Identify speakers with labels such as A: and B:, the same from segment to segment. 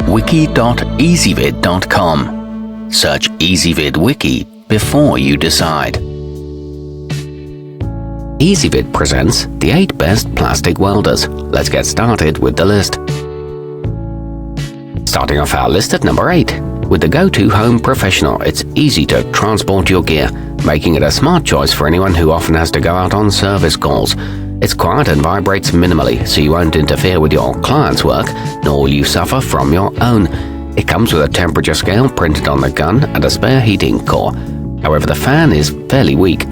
A: wiki.ezvid.com. Search Ezvid Wiki before you decide. Ezvid presents the 8 best plastic welders. Let's get started with the list. Starting off our list at number 8. With the go-to home professional, it's easy to transport your gear, making it a smart choice for anyone who often has to go out on service calls. It's quiet and vibrates minimally, so you won't interfere with your client's work, nor will you suffer from your own. It comes with a temperature scale printed on the gun and a spare heating core. However, the fan is fairly weak.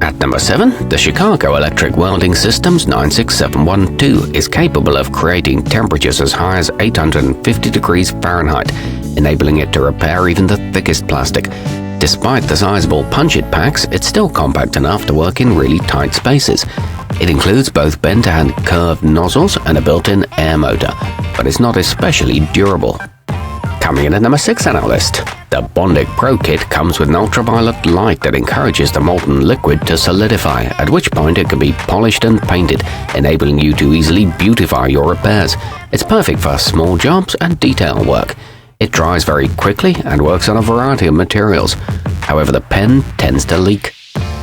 A: At number 7, the Chicago Electric Welding System's 96712 is capable of creating temperatures as high as 850 degrees Fahrenheit, enabling it to repair even the thickest plastic. Despite the sizable punch-it packs, it's still compact enough to work in really tight spaces. It includes both bent and curved nozzles and a built-in air motor, but it's not especially durable. Coming in at number 6 on our list, the Bondic Pro Kit comes with an ultraviolet light that encourages the molten liquid to solidify, at which point it can be polished and painted, enabling you to easily beautify your repairs. It's perfect for small jobs and detail work. It dries very quickly and works on a variety of materials. However, the pen tends to leak.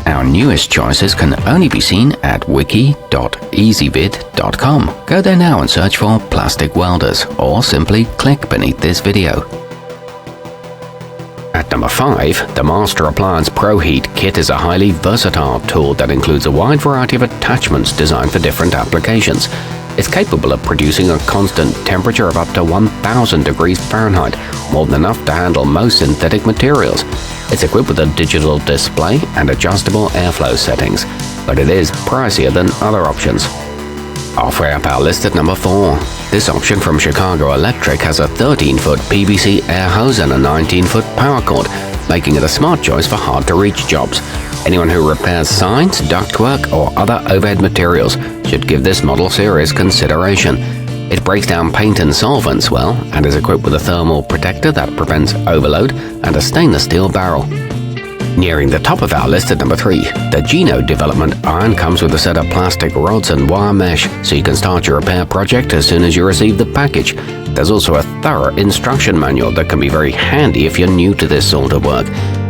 A: Our newest choices can only be seen at wiki.ezvid.com. Go there now and search for plastic welders, or simply click beneath this video. At number 5, the Master Appliance ProHeat Kit is a highly versatile tool that includes a wide variety of attachments designed for different applications. It's capable of producing a constant temperature of up to 1000 degrees Fahrenheit, more than enough to handle most synthetic materials. It's equipped with a digital display and adjustable airflow settings, but it is pricier than other options. Halfway up our list at number 4. This option from Chicago Electric has a 13-foot PVC air hose and a 19-foot power cord, making it a smart choice for hard-to-reach jobs. Anyone who repairs signs, ductwork, or other overhead materials should give this model serious consideration. It breaks down paint and solvents well, and is equipped with a thermal protector that prevents overload and a stainless steel barrel. Nearing the top of our list at number 3, the Gino development iron comes with a set of plastic rods and wire mesh, so you can start your repair project as soon as you receive the package. There's also a thorough instruction manual that can be very handy if you're new to this sort of work.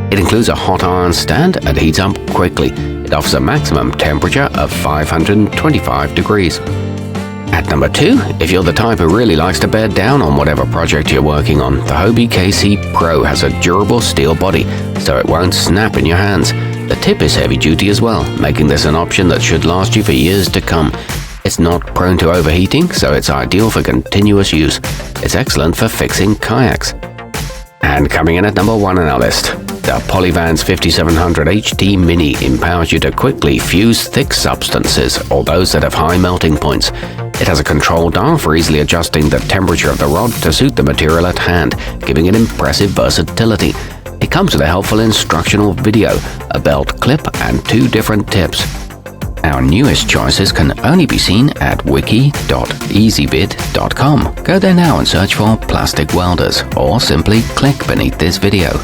A: It includes a hot iron stand and heats up quickly. It offers a maximum temperature of 525 degrees. At number 2, if you're the type who really likes to bear down on whatever project you're working on, the Hobie KC Pro has a durable steel body, so it won't snap in your hands. The tip is heavy duty as well, making this an option that should last you for years to come. It's not prone to overheating, so it's ideal for continuous use. It's excellent for fixing kayaks. And coming in at number 1 on our list, the Polyvance 5700 HT Mini empowers you to quickly fuse thick substances, or those that have high melting points. It has a control dial for easily adjusting the temperature of the rod to suit the material at hand, giving it impressive versatility. It comes with a helpful instructional video, a belt clip, and 2 different tips. Our newest choices can only be seen at wiki.ezvid.com. Go there now and search for plastic welders, or simply click beneath this video.